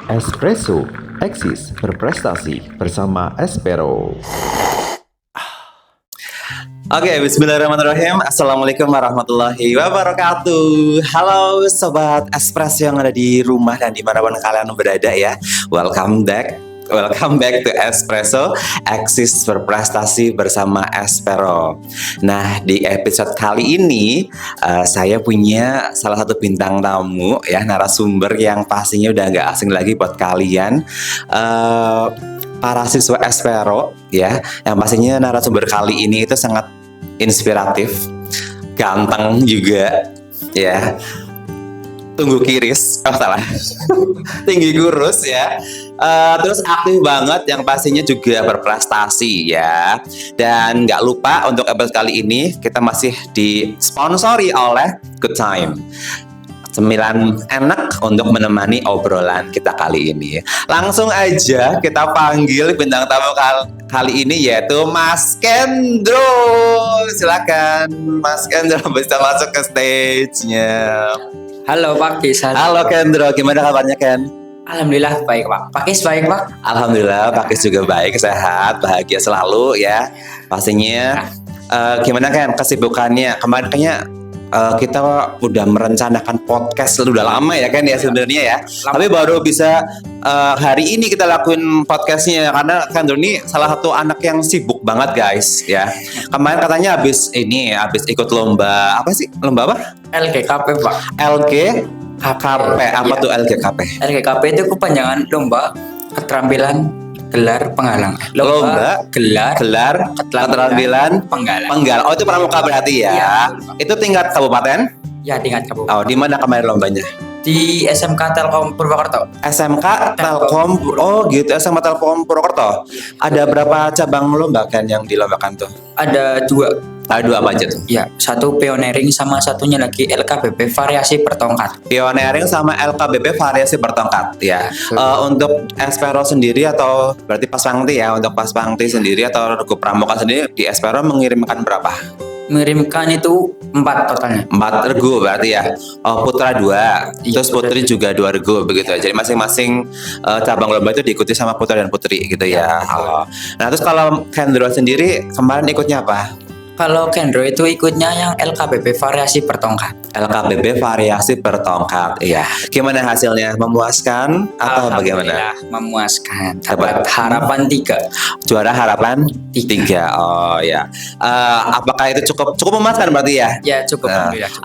Espresso, eksis berprestasi bersama Espero. Oke, bismillahirrahmanirrahim. Assalamualaikum warahmatullahi wabarakatuh. Halo Sobat Espresso yang ada di rumah dan dimanapun kalian berada ya. Welcome back to Espresso, eksis berprestasi bersama Espero. Nah, di episode kali ini saya punya salah satu bintang tamu ya, narasumber yang pastinya udah nggak asing lagi buat kalian. Para siswa Espero ya, yang pastinya narasumber kali ini itu sangat inspiratif, ganteng juga ya. Tunggu kiris, salah. Tinggi kurus ya. Terus aktif banget, yang pastinya juga berprestasi ya. Dan nggak lupa untuk episode kali ini kita masih disponsori oleh Good Time. 9 enak untuk menemani obrolan kita kali ini. Langsung aja kita panggil bintang tamu kali ini, yaitu Mas Kendro. Silakan Mas Kendro bisa masuk ke stage-nya. Halo Pak Kis. Halo Kendro, gimana kabarnya Ken? Alhamdulillah baik Pak. Pak Kis baik Pak? Alhamdulillah Pak Kis juga baik, sehat, bahagia selalu ya. Pastinya gimana Ken kesibukannya? Kemarin kayaknya kita udah merencanakan podcast udah lama ya kan ya sebenarnya ya. Tapi baru bisa hari ini kita lakuin podcastnya karena Kendro ini salah satu anak yang sibuk banget guys ya. Kemarin katanya habis ikut lomba apa sih? Lomba apa? LGKP Pak. LGKP apa tuh LGKP? LGKP itu kepanjangan lomba keterampilan gelar penggalang. Lomba gelar keterampilan penggalang. Oh itu pramuka berarti ya? Iya, itu tingkat kabupaten? Ya tingkat kabupaten. Oh di mana kemarin lombanya? Di SMK Telkom Purwokerto. SMK Telkom, oh gitu, SMK Telkom Purwokerto. Ada berapa cabang lomba kan yang dilombakan tuh? Ada 2. Ada 2 apa aja tuh? Ya, satu pioneering sama satunya lagi LKBP variasi bertongkat. Pioneering sama LKBP variasi bertongkat ya. Untuk Espero sendiri atau berarti Pas Pangti ya? Untuk Pas Pangti sendiri atau Regu Pramuka sendiri di Espero mengirimkan berapa? Mengirimkan itu 4 totalnya. 4 regu berarti ya. Oh, putra 2, Iya, terus putri juga 2 regu begitu. Jadi masing-masing cabang lomba itu diikuti sama putra dan putri gitu ya. Oh. Nah, terus kalau Kendro sendiri kemarin ikutnya apa? Kalau Kendro itu ikutnya yang LKBP variasi bertongkat. LKBP variasi bertongkat. Iya. Gimana hasilnya? Memuaskan atau bagaimana? Memuaskan. Dapat harapan 3. Juara harapan 3. Oh ya. Apakah itu cukup memuaskan berarti ya? Ya cukup.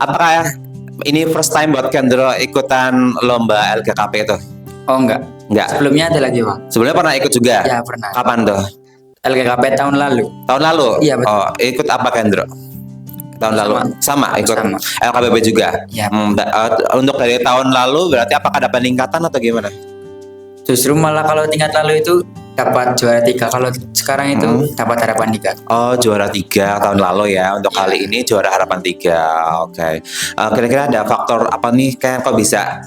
Apakah ini first time buat Kendro ikutan lomba LGKP itu? Oh enggak. Sebelumnya ada lagi Pak. Sebelumnya pernah ikut juga? Ya pernah. Kapan tuh? LGKP tahun lalu. Tahun lalu? Iya betul. Oh, ikut apa Kendro? Tahun lalu? Sama ikut Sama. LKBP juga? Ya. Untuk dari tahun lalu berarti apakah ada peningkatan atau gimana? Justru malah kalau tingkat lalu itu dapat juara 3. Kalau sekarang itu dapat harapan 3. Oh, juara 3 tahun lalu ya. Untuk kali ini juara harapan 3. Oke. Kira-kira ada faktor apa nih kayak kok bisa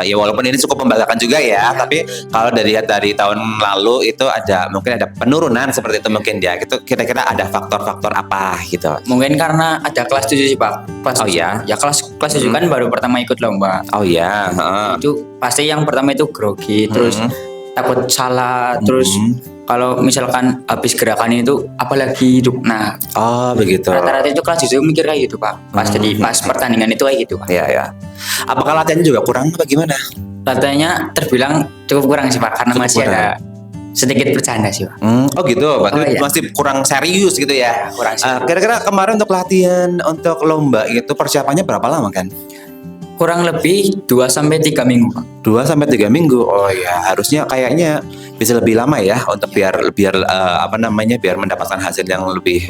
ya walaupun ini cukup membanggakan juga ya, tapi kalau dari tahun lalu itu mungkin ada penurunan seperti itu mungkin ya. Itu kira-kira ada faktor-faktor apa gitu? Mungkin karena ada kelas 7 sih Pak. Oh iya. Ya kelas 7 kan baru pertama ikut lomba. Oh iya. Itu pasti yang pertama itu grogi, terus takut salah, terus kalau misalkan habis gerakan itu apalagi hidup. Nah, oh begitu. Rata-rata itu kelas 7 mikir kayak gitu Pak. Pas pertandingan itu kayak gitu Pak. Iya ya. Apakah latihannya juga kurang atau gimana? Latihannya terbilang cukup kurang sih Pak, karena masih ada sedikit bercanda sih Pak. Oh gitu, berarti iya. masih kurang serius gitu ya. Kurang serius. Kira-kira kemarin untuk latihan untuk lomba itu persiapannya berapa lama kan? Kurang lebih 2-3 minggu Pak. 2-3 minggu. Oh ya, harusnya kayaknya bisa lebih lama ya untuk biar biar mendapatkan hasil yang lebih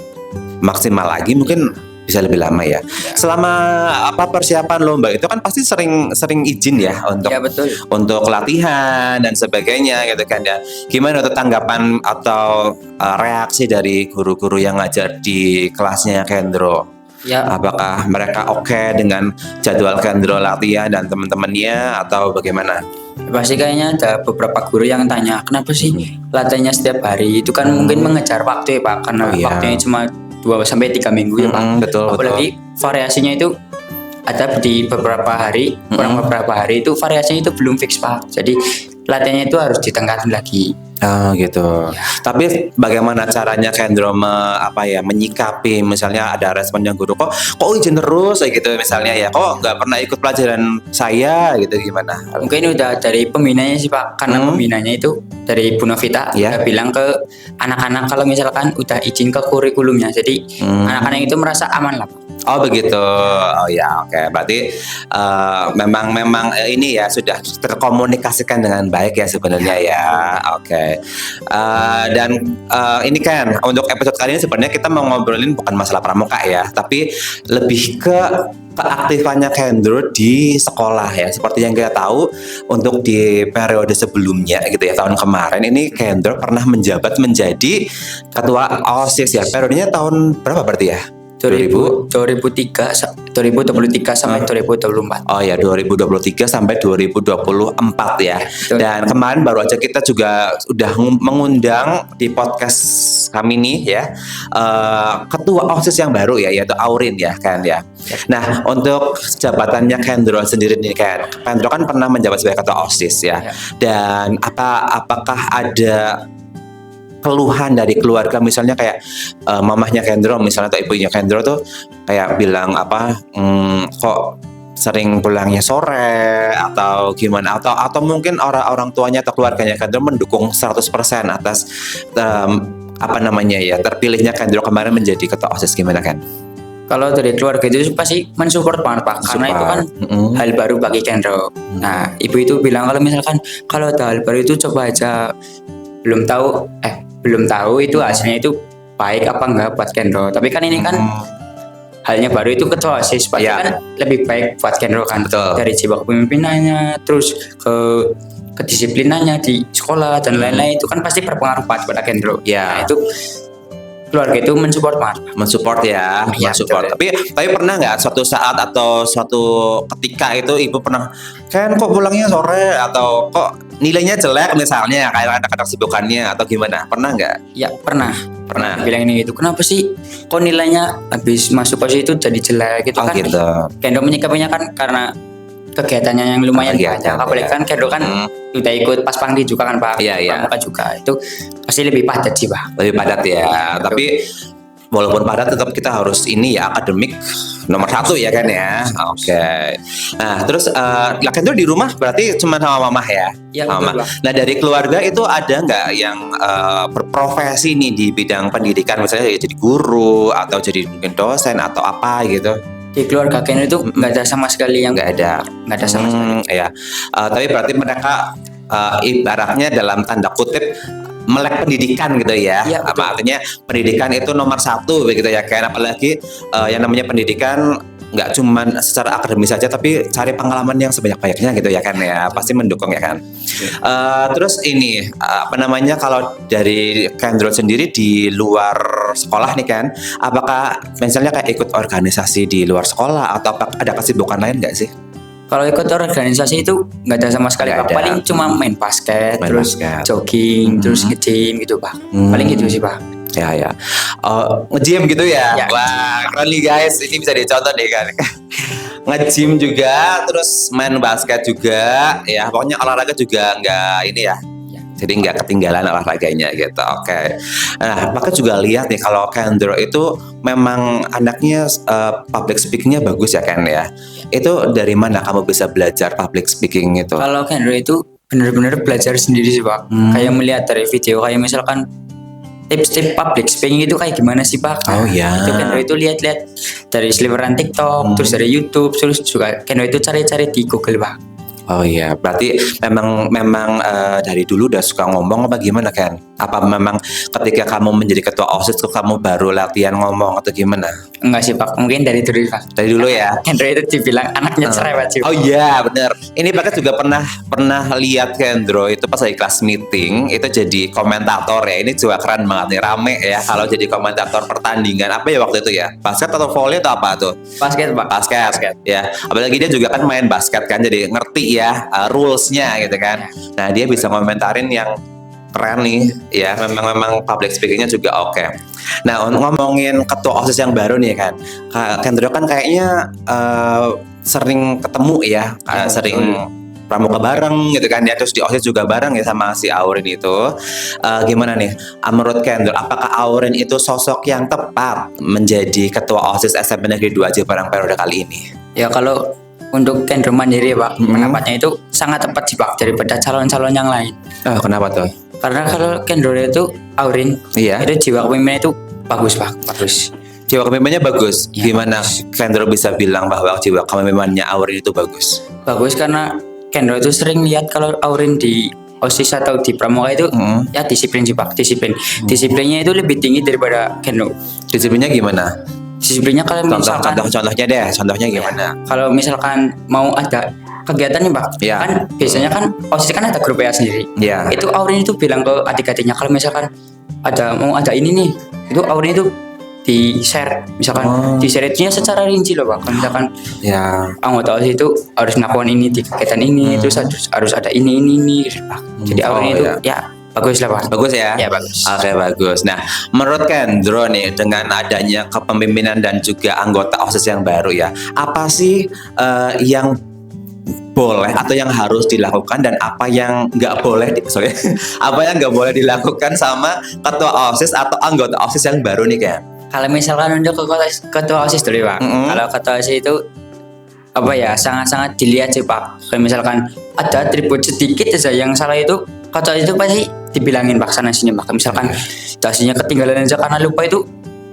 maksimal lagi, mungkin bisa lebih lama ya. Selama persiapan lomba itu kan pasti sering izin ya untuk Ya betul. untuk latihan dan sebagainya gitu kan ya. Gimana untuk tanggapan atau reaksi dari guru-guru yang ngajar di kelasnya Kendro? Ya. Apakah mereka oke dengan jadwal Kendro latihan dan teman-temannya atau bagaimana? Pasti kayaknya ada beberapa guru yang tanya, kenapa sih latihannya setiap hari? Itu kan mungkin mengejar waktu ya Pak, karena waktunya cuma 2-3 minggu ya Pak. Betul. Apalagi variasinya itu ada di beberapa hari, kurang beberapa hari itu variasinya itu belum fix Pak. Jadi latihannya itu harus ditingkatin lagi. Oh gitu. Tapi bagaimana caranya Kendro menyikapi misalnya ada responnya guru kok izin terus kayak gitu misalnya ya kok nggak pernah ikut pelajaran saya gitu gimana? Mungkin udah dari pembinanya sih Pak, karena pembinanya itu dari Bu Novita udah bilang ke anak-anak kalau misalkan udah izin ke kurikulumnya, jadi anak-anak itu merasa aman lah Pak. Oh begitu. Oh ya, oke. Berarti memang ini ya sudah terkomunikasikan dengan baik ya sebenarnya ya. Oke. Dan ini kan untuk episode kali ini sebenarnya kita mau ngobrolin bukan masalah pramuka ya, tapi lebih ke keaktifannya Kendro di sekolah ya. Seperti yang kita tahu untuk di periode sebelumnya gitu ya, tahun kemarin ini Kendro pernah menjabat menjadi ketua OSIS ya. Periodenya tahun berapa berarti ya? 2023 sampai 2024. Oh ya, 2023 sampai 2024 ya. Betul. Dan kemarin baru aja kita juga udah mengundang di podcast kami nih ya ketua OSIS yang baru ya, yaitu Aurin ya kan ya. Nah, untuk jabatannya Kendro sendiri nih kan, Kendro kan pernah menjabat sebagai ketua OSIS ya. Dan apakah ada keluhan dari keluarga misalnya kayak mamahnya Kendro misalnya atau ibunya Kendro tuh kayak bilang kok sering pulangnya sore atau gimana atau mungkin orang tuanya atau keluarganya Kendro mendukung 100% atas terpilihnya Kendro kemarin menjadi ketua OSIS gimana kan? Kalau dari keluarga itu pasti mensupport banget Pak, karena itu kan hal baru bagi Kendro. Nah, ibu itu bilang kalau ada hal baru itu coba aja, belum tahu itu hasilnya itu baik apa enggak buat Kendro. Tapi kan ini kan halnya baru itu ketua OSIS, pasti kan lebih baik buat Kendro kan. Betul. Dari jiwa kepemimpinannya, terus ke kedisiplinannya di sekolah dan lain-lain itu kan pasti berpengaruh banget pada Kendro. Ya. Nah, itu keluarga itu mensupport banget. Mensupport ya, mensupport. Tapi pernah nggak suatu saat atau suatu ketika itu ibu pernah kan kok pulangnya sore atau kok nilainya jelek misalnya kayak ada kesibukannya atau gimana? Pernah nggak? Ya pernah. Bilang ini gitu. Kenapa sih kok nilainya habis masuk OSIS itu jadi jelek gitu kan? Gitu. Kendro menyikapinya kan karena kegiatannya yang lumayan banyak. Apalagi kan Kendro kan udah ikut pas pangdi juga kan Pak. Iya. Pramuka juga itu pasti lebih padat sih Pak. Lebih padat ya. Tapi walaupun padat tetap kita harus ini ya akademik nomor 1 ya kan ya. Oke. Nah terus Kendro di rumah berarti cuma sama mamah ya? Iya Mama. betul Pak. Nah dari keluarga itu ada nggak yang berprofesi nih di bidang pendidikan misalnya jadi guru atau jadi mungkin dosen atau apa gitu? Di keluarga Kendro itu nggak ada sama sekali yang Nggak ada sama sekali. Ya. Tapi berarti mereka ibaratnya dalam tanda kutip melek pendidikan gitu ya. Iya, Apa artinya pendidikan itu nomor 1 begitu ya kan, apalagi yang namanya pendidikan nggak cuman secara akademis saja tapi cari pengalaman yang sebanyak-banyaknya gitu ya kan ya, pasti mendukung ya kan. Terus ini kalau dari Kendro sendiri di luar sekolah nih kan, apakah misalnya kayak ikut organisasi di luar sekolah atau ada kesibukan lain nggak sih? Kalau ikut organisasi itu nggak ada sama sekali Pak. Paling cuma main basket, terus jogging, terus nge-gym gitu Pak. Paling gitu sih Pak. Ya. Nge-gym gitu ya? Ya. Wah, keren nih guys. Ini bisa dicontoh nih kan. Nge-gym juga, terus main basket juga. Ya, pokoknya olahraga juga nggak ini ya. Jadi nggak ketinggalan olahraganya gitu. Oke. Nah, maka juga lihat nih kalau Kendro itu memang anaknya public speakingnya bagus ya kan ya. Itu dari mana kamu bisa belajar public speaking itu? Kalau Kendro itu benar-benar belajar sendiri sih Pak. Kayak melihat dari video, kayak misalkan tips-tips public speaking itu kayak gimana sih Pak? Oh ya. Itu Kendro itu lihat-lihat dari seliweran TikTok, terus dari YouTube, terus juga Kendro itu cari-cari di Google Pak. Oh iya, berarti memang dari dulu udah suka ngomong apa gimana kan? Apa memang ketika kamu menjadi ketua OSIS kamu baru latihan ngomong atau gimana? Enggak sih Pak, mungkin dari dulu Pak. Dari dulu ya. Kendro itu dibilang anaknya cerewet sih. Oh iya, benar. Ini Pak juga pernah lihat Kendro itu pas lagi kelas meeting itu jadi komentator ya. Ini juga keren banget nih, rame ya kalau jadi komentator pertandingan apa ya waktu itu ya? Basket atau volley atau apa tuh? Basket Pak. Basket. Ya, apalagi dia juga kan main basket kan, jadi ngerti ya rules-nya gitu kan. Nah dia bisa komentarin yang keren nih ya, memang public speaking-nya juga oke. Nah ngomongin ketua OSIS yang baru nih kan, Kendro kan kayaknya sering ketemu ya, sering pramuka bareng gitu kan ya, terus di OSIS juga bareng ya sama si Aurin itu. Gimana nih menurut Kendro, apakah Aurin itu sosok yang tepat menjadi ketua OSIS SMP Negeri 2 Jepara periode kali ini? Ya kalau untuk Kendro mandiri Pak, pendapatnya itu sangat tepat sih Pak daripada calon-calon yang lain. Kenapa tuh? Karena kalau Kendro itu Aurin, Iya. itu jiwa kepemimpinan itu bagus Pak, bagus. Jiwa kepemimpinannya bagus. Ya, Gimana Kendro bisa bilang bahwa jiwa kepemimpinannya Aurin itu bagus? Bagus karena Kendro itu sering lihat kalau Aurin di OSIS atau di pramuka itu ya disiplin sih Pak, disiplin. Disiplinnya itu lebih tinggi daripada Kendro. Disiplinnya gimana? Disiplinnya kalau misalkan Contohnya deh, contohnya gimana? kalau misalkan mau ada kegiatan nih Pak, Iya. kan biasanya kan OSIS kan ada grup WA sendiri. Iya. Itu Aurin itu bilang ke adik-adiknya kalau misalkan mau ada ini nih, itu Aurin itu di share, misalkan di share itunya secara rinci loh Pak. Kalau misalkan Ya. anggota OSIS itu harus melakukan ini di kegiatan ini, terus harus ada ini gitu, Pak. Jadi Aurin itu ya bagus lah Pak. Bagus ya? Ya bagus. Oke, bagus. Nah, menurut Kendro nih dengan adanya kepemimpinan dan juga anggota OSIS yang baru ya, apa sih yang boleh atau yang harus dilakukan dan apa yang nggak boleh apa yang nggak boleh dilakukan sama ketua OSIS atau anggota OSIS yang baru nih Ken? Kalau misalkan untuk ketua OSIS dulu Pak. Kalau ketua OSIS itu apa ya sangat-sangat dilihat sih Pak. Kalau misalkan ada atribut sedikit saja yang salah itu ketua OSIS itu pasti dibilangin Pak sana sini Pak. Misalkan dasinya ketinggalan aja karena lupa itu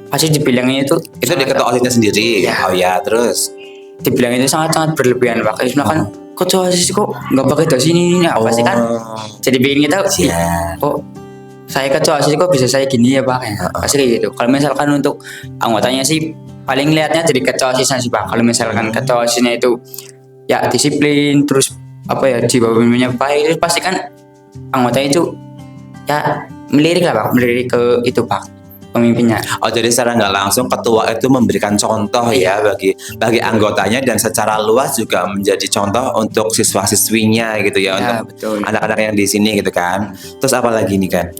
pasti dibilangin itu Itu di ketua OSISnya sendiri. Ya. Oh ya, terus dibilang itu sangat-sangat berlebihan Pak. Kayak misalkan ketua OSIS kok nggak pakai dasi ini pasti kan jadi bikin kita kok saya ketua OSIS kok bisa saya gini ya Pak ya. Pasti kayak gitu. Kalau misalkan untuk anggotanya sih paling lihatnya jadi ketua OSISnya sih Pak. Kalau misalkan ketua OSISnya itu ya disiplin terus apa ya jiwa pemimpinnya baik, itu pasti kan anggotanya itu ya melirik lah Pak, melirik ke itu Pak pemimpinnya. Oh, jadi secara nggak langsung ketua itu memberikan contoh ya bagi anggotanya dan secara luas juga menjadi contoh untuk siswa-siswinya gitu ya, untuk betul. anak-anak yang di sini gitu kan. Terus apa lagi nih kan?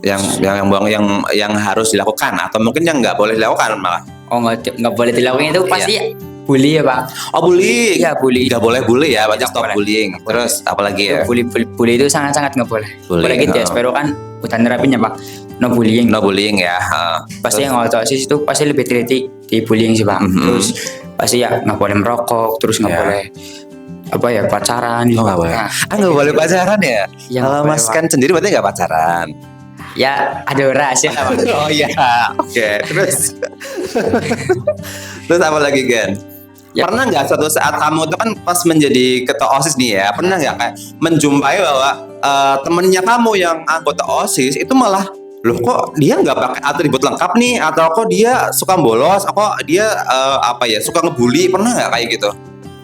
Yang harus dilakukan atau mungkin yang nggak boleh dilakukan malah? Oh nggak boleh dilakukan itu pasti bully ya Pak. Oh, bullying. Iya bully. Nggak boleh bully ya, baca Nggak stop boleh. bullying. Terus apa lagi ya? Bully itu sangat-sangat nggak boleh. Bully, Apalagi di Aspero kan udah nerapin ya Pak, no bullying. No bullying ya. Pasti yang anggota OSIS itu pasti lebih teliti di bullying sih Pak. Terus pasti ya nggak boleh merokok, terus nggak Ya. boleh apa ya pacaran. Oh, nggak boleh. Nah, Nggak boleh pacaran ya? Ya, Kalau nggak Mas boleh, kan sendiri berarti nggak pacaran. ya ada rahasia lah Pak. Oh iya, oke. Terus, terus apa lagi Gen? Ya. Pernah nggak suatu saat kamu tuh kan pas menjadi ketua OSIS nih ya, pernah nggak kayak menjumpai bahwa temennya kamu yang anggota OSIS itu malah loh kok dia nggak pakai atribut lengkap nih, atau kok dia suka bolos, kok dia suka ngebully, pernah nggak kayak gitu?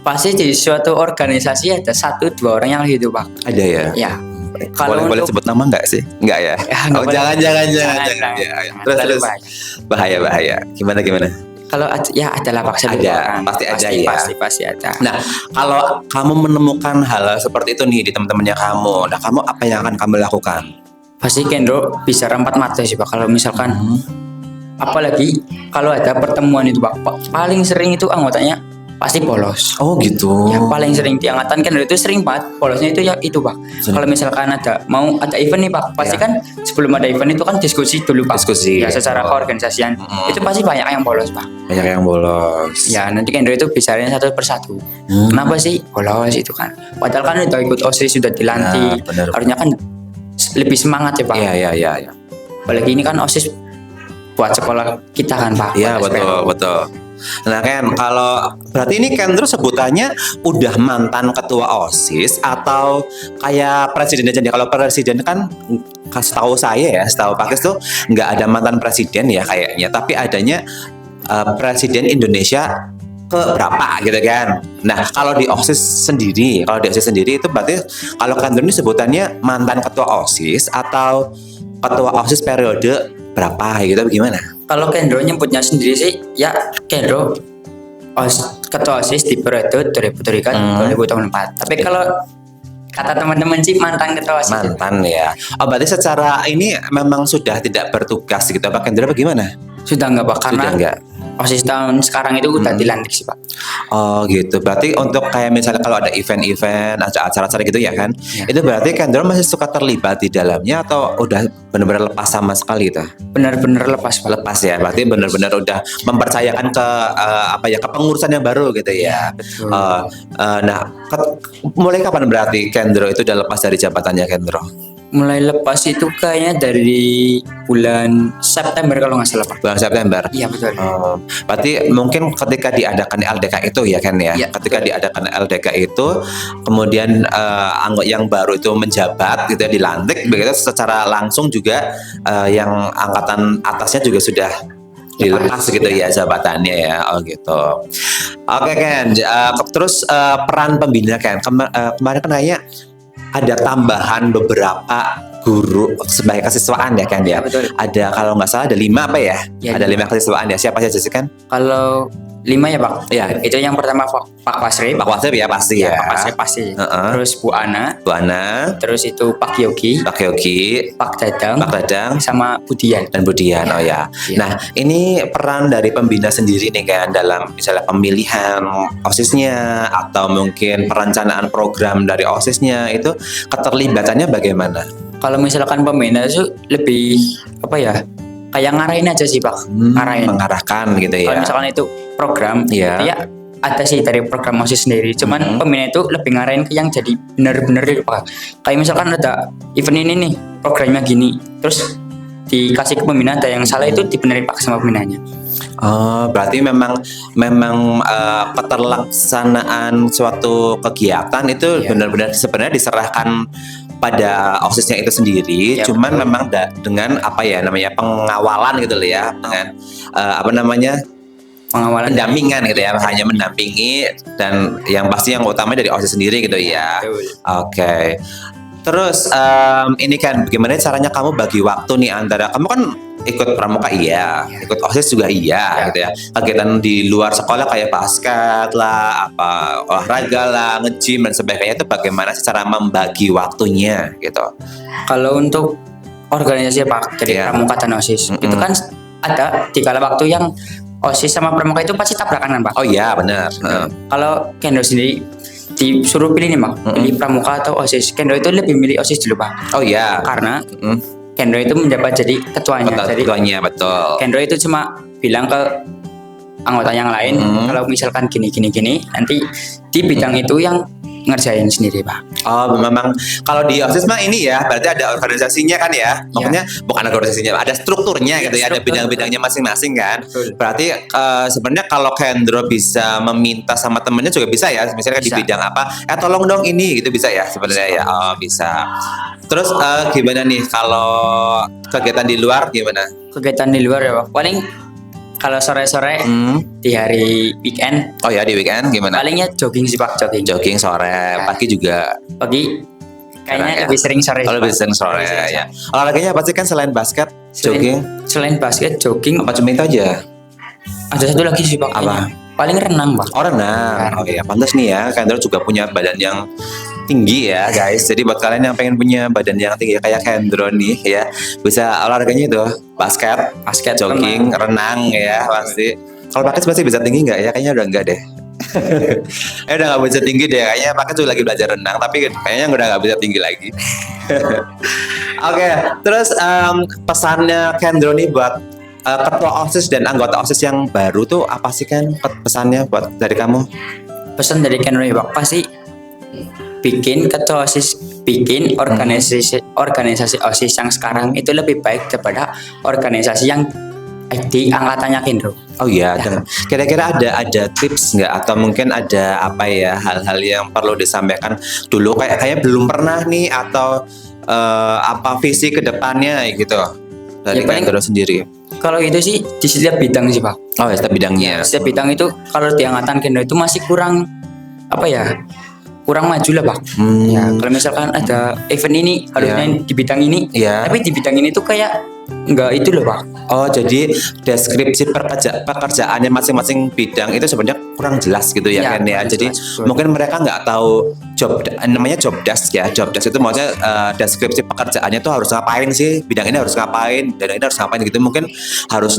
Pasti di suatu organisasi ada 1-2 orang yang gitu Pak. Ada ya. Ya. Boleh sebut nama nggak sih? Nggak ya? nggak Oh, boleh. jangan. Jangan. Ya. Terlalu Terus bahaya. bahaya. Gimana? Kalau ya ada lah Pak, 1-2 Ada, orang. pasti ada ya. Pasti ada. Nah, kalau kamu menemukan hal seperti itu nih di teman-temannya kamu, nah kamu apa yang akan kamu lakukan? Pasti Kendro bisa rempat mata sih Pak kalau misalkan apalagi kalau ada pertemuan itu Pak, paling sering itu anggotanya pasti bolos. Oh gitu. Ya paling sering di angkatan Kendro itu sering banget bolosnya itu ya itu Pak. Kalau misalkan mau ada event nih Pak, pasti Ya. kan sebelum ada event itu kan diskusi dulu Pak. Diskusi. Ya secara keorganisasian itu pasti banyak yang bolos Pak. Banyak yang bolos. Ya nanti Kendro itu bicarain satu persatu. Kenapa sih bolos itu kan? Padahal kan udah ikut OSIS sudah dilantik. Ya, benar. Harusnya kan lebih semangat ya Pak. Iya. Apalagi ini kan OSIS buat sekolah kita kan Pak. Iya, buat SPL. betul. Nah Ken, kalau berarti ini Ken terus sebutannya udah mantan ketua OSIS atau kayak presiden aja nih? Kalau presiden kan setahu saya ya, setahu Pak Kris tuh nggak ada mantan presiden ya kayaknya, tapi adanya presiden Indonesia ke berapa gitu kan. Nah kalau di OSIS sendiri itu berarti kalau Ken ini sebutannya mantan ketua OSIS atau ketua OSIS periode berapa gitu, gimana? Kalau Kendro nyebutnya sendiri sih ya Kendro ketua OSIS di periode 2003-2004. Tapi kalau kata teman-teman sih mantan ketua OSIS. Mantan ya. Oh berarti secara ini memang sudah tidak bertugas gitu Pak Kendra, bagaimana? Sudah enggak Pak, karena Sudah enggak. OSIS tahun sekarang itu udah dilantik sih Pak. Oh gitu. Berarti untuk kayak misalnya kalau ada event-event, acara-acara gitu ya kan, itu berarti Kendro masih suka terlibat di dalamnya atau udah benar-benar lepas sama sekali itu? Benar-benar lepas Pak. Lepas ya. Berarti benar-benar udah mempercayakan ke apa ya, kepengurusan yang baru gitu ya. Betul. Nah, mulai kapan berarti Kendro itu udah lepas dari jabatannya Kendro? Mulai lepas itu kayaknya dari bulan September kalau nggak salah Pak. Bulan September. Iya betul. Berarti mungkin ketika diadakan LDK itu ya kan ya. Iya, Ketika diadakan LDK itu, kemudian anggota yang baru itu menjabat gitu ya, dilantik begitu, secara langsung juga yang angkatan atasnya juga sudah dilepas gitu ya jabatannya ya. Oh gitu. Oke Ken. Terus peran pembina Ken. Kemarin kan kayaknya ada tambahan beberapa guru sebagai kesiswaan ya kan ya. Betul. Ada kalau nggak salah ada 5 apa ya? Ya, Ada 5 kesiswaan ya. Siapa saja sih kan? Kalau 5 ya Pak. Ya. Itu yang pertama Pak Wasri. Pak Wasip ya pasti ya. Pak Wasri pasti. Heeh. Terus Bu Ana. Bu Ana, Terus itu Pak Yogi. Pak Yogi, Pak Dadang. Pak Dadang, Sama Budian. dan Budian. Oh ya. Iya. Nah, ini peran dari pembina sendiri nih kan dalam misalnya pemilihan OSISnya atau mungkin perencanaan program dari OSISnya itu keterlibatannya bagaimana? Kalau misalkan pembina itu lebih apa ya? Kayak ngarahin aja sih Pak. Ngarahin. Mengarahkan gitu ya. Kalau misalkan itu program, Iya. ya ada sih dari program OSIS sendiri. Cuman pembina itu lebih ngarahin ke yang jadi benar-benar gitu Pak. Kayak misalkan ada event ini nih, programnya gini, terus dikasih ke pembina, ada yang salah itu dibenerin Pak sama pembinanya. Oh, berarti memang keterlaksanaan suatu kegiatan itu Iya. benar-benar sebenarnya diserahkan pada OSISnya itu sendiri, Ya, cuman betul. memang dengan apa ya namanya pengawalan gitu loh ya, dengan apa namanya Pengawalan pendampingan gitu ya, hanya mendampingi dan yang pasti yang utama dari OSIS sendiri gitu ya. Betul. Oke. Terus ini kan bagaimana caranya kamu bagi waktu nih antara kamu kan ikut pramuka iya, ikut OSIS juga iya gitu ya. Kegiatan di luar sekolah kayak basket lah, apa olahraga lah, nge-gym dan sebagainya itu bagaimana sih cara membagi waktunya gitu. Kalau untuk organisasi Pak, jadi Iya. pramuka dan OSIS, itu kan ada di kala waktu yang OSIS sama pramuka itu pasti tabrakan kan Pak. Oh iya benar. Heeh. Kalau Kendro sendiri disuruh pilih nih Pak, pilih pramuka atau OSIS, Kendro itu lebih milih OSIS dulu Pak. Oh iya. Karena Mm. Kendro itu menjabat jadi ketuanya. Jadi Ketuanya betul. Kendro itu cuma bilang ke anggota yang lain kalau misalkan gini nanti di bidang itu yang ngerjain sendiri Pak. Oh, memang kalau di OSIS mah ini ya, berarti ada organisasinya kan ya. Maksudnya bukan organisasinya, ada strukturnya gitu ya, ada struktur. bidang-bidangnya masing-masing kan. Betul. Berarti sebenarnya kalau Kendro bisa meminta sama temennya juga bisa ya, misalnya di Bisa. bidang apa, tolong dong ini gitu bisa ya sebenarnya ya. Oh, bisa. Terus gimana nih kalau kegiatan di luar gimana? Kegiatan di luar ya Pak. Paling kalau sore-sore di hari weekend Oh ya di weekend gimana? palingnya jogging sih Pak, jogging. Jogging sore, pagi juga. Pagi kayaknya Jarang ya? lebih sering sore. Oh, sih, lebih Pak. sering sore Lebih sering ya. Olahraganya apa sih kan selain basket, jogging? Selain basket, jogging, Apa cuma itu aja? ada satu lagi sih Pak. Apa? kayaknya. Paling renang Pak. Oh renang. Oh iya, pantas nih ya. Kendro juga punya badan yang tinggi ya guys. Jadi buat kalian yang pengen punya badan yang tinggi kayak Kendro nih ya, bisa olahraganya itu basket, jogging, renang ya pasti. Kalau basket pasti bisa tinggi nggak ya? Kayaknya udah enggak deh. Udah nggak bisa tinggi deh. Kayaknya pakai juga lagi belajar renang, tapi kayaknya udah nggak bisa tinggi lagi. Oke, terus pesannya Kendro nih buat ketua OSIS dan anggota OSIS yang baru tuh apa sih kan pesannya buat dari kamu? Pesan dari Kendro ya Pak, pasti bikin ketua OSIS, bikin organisasi OSIS yang sekarang itu lebih baik daripada organisasi yang di angkatannya Kendro. Oh iya, dan kira-kira ada tips nggak atau mungkin ada apa ya hal-hal yang perlu disampaikan dulu kayak belum pernah nih atau apa visi kedepannya gitu dari Ya, paling- Kendro sendiri? Kalau itu sih di setiap bidang sih Pak. Oh ya, setiap bidangnya. Setiap bidang itu kalau di angkatan Kendro itu masih kurang apa ya? Kurang maju lah Pak. Ya, kalau misalkan ada event ini harusnya Ya. di bidang ini, Iya. tapi di bidang ini tuh kayak nggak itu loh Pak. Oh, jadi deskripsi pekerjaannya masing-masing bidang itu sebenarnya kurang jelas gitu ya, Iya, kan ya. kurang Jadi jelas, betul. mungkin mereka nggak tahu namanya job desk ya. Job desk itu maksudnya deskripsi pekerjaannya tuh harus ngapain sih, bidang ini harus ngapain, dan ini harus ngapain gitu. Mungkin harus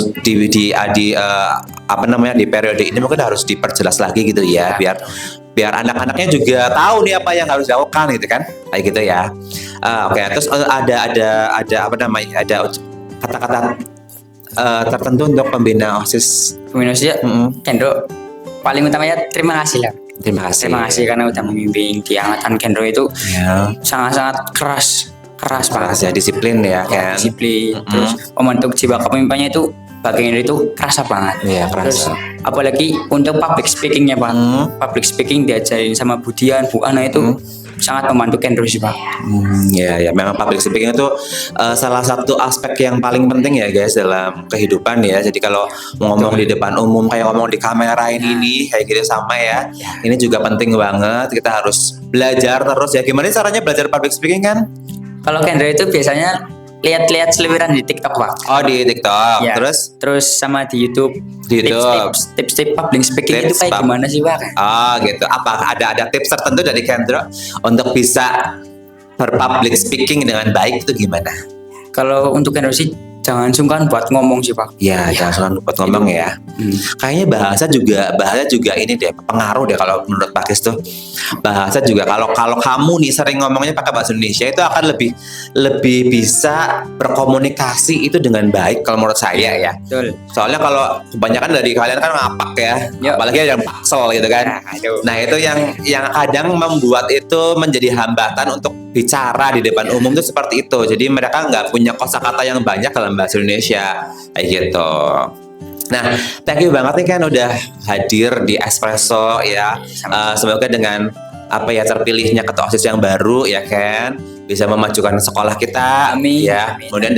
apa namanya di periode ini mungkin harus diperjelas lagi gitu ya, biar anak-anaknya juga tahu nih apa yang harus dilakukan gitu kan, kayak gitu ya. Oke, terus ada apa namanya, ada kata-kata tertentu untuk pembina OSIS. Minus ya, Kendro paling utamanya terima kasih lah. Terima kasih. Terima kasih karena udah membimbing di angkatan Kendro itu Ya, sangat-sangat keras banget. keras ya, disiplin ya kan. Disiplin, terus membentuk jiwa kepemimpinannya itu bagian itu kerasa banget. Iya, Terus kerasa. apalagi untuk public speakingnya Pak, public speaking diajarin sama Budian, Bu Ana itu sangat membantu Kendro sih Pak. Ya, memang public speaking itu salah satu aspek yang paling penting ya guys dalam kehidupan ya. Jadi kalau ngomong di depan umum kayak ngomong di kamera ini kayak gitu sama ya. Ini juga penting banget. Kita harus belajar terus ya. Gimana caranya belajar public speaking kan? Kalau Kendro itu biasanya lihat-lihat seliweran di TikTok Pak. Oh, di TikTok. Ya. Terus sama di YouTube. Di YouTube. Tips-tips public speaking itu Tips kayak gimana sih Pak? oh gitu. Apa ada tips tertentu dari Kendro untuk bisa berpublic speaking dengan baik itu gimana? Kalau untuk Kendro sih jangan sungkan buat ngomong sih Pak. Ya, jangan lupa ngomong ya. Kayaknya bahasa juga ini deh pengaruh deh kalau menurut Pak Kris tuh. Bahasa juga kalau kamu nih sering ngomongnya pakai bahasa Indonesia itu akan lebih bisa berkomunikasi itu dengan baik kalau menurut saya ya. Betul. Soalnya kalau kebanyakan dari kalian kan ngapak ya, Yuk. apalagi yang paksel gitu kan. Nah itu yang kadang membuat itu menjadi hambatan untuk bicara di depan umum tuh seperti itu. Jadi mereka nggak punya kosakata yang banyak dalam bahasa Indonesia kayak gitu. Nah, thank you banget nih kan udah hadir di Espresso ya. Semoga dengan apa ya terpilihnya ketua OSIS yang baru ya kan bisa memajukan sekolah kita. Amin. Ya. Amin. Kemudian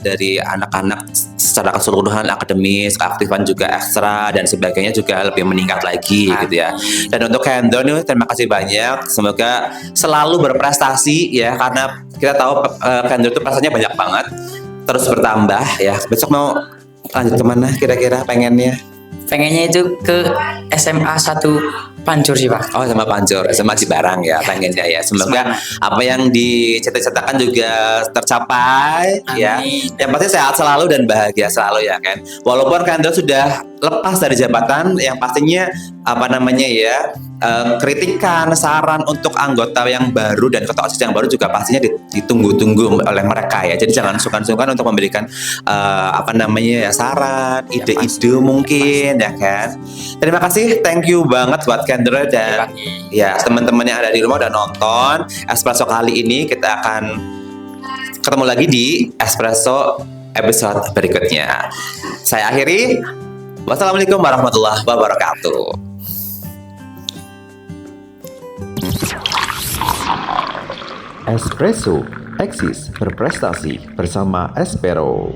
dari anak-anak secara keseluruhan akademis, keaktifan juga ekstra dan sebagainya juga lebih meningkat lagi gitu ya. Dan untuk Kendro nih terima kasih banyak. Semoga selalu berprestasi ya karena kita tahu Kendro itu prestasinya banyak banget. Terus bertambah ya. Besok mau lanjut kemana kira-kira pengennya? Pengennya itu ke SMA 1 Pancur sih Pak. Oh sama Pancur, sama Cibarang ya pengennya ya. Semoga apa yang dicita-citakan juga tercapai ya. Amin. Yang pasti sehat selalu dan bahagia selalu ya kan. Walaupun Kendro sudah lepas dari jabatan, yang pastinya apa namanya ya kritikan, saran untuk anggota yang baru dan ketua OSIS yang baru juga pastinya ditunggu-tunggu oleh mereka ya. Jadi jangan sungkan-sungkan untuk memberikan apa namanya ya saran, ide-ide mungkin ya kan. Terima kasih, thank you banget buat Kendro dan ya teman-teman yang ada di rumah udah nonton Espresso kali ini. Kita akan ketemu lagi di Espresso episode berikutnya. Saya akhiri. Wassalamualaikum warahmatullahi wabarakatuh. Espresso, eksis berprestasi bersama Espero.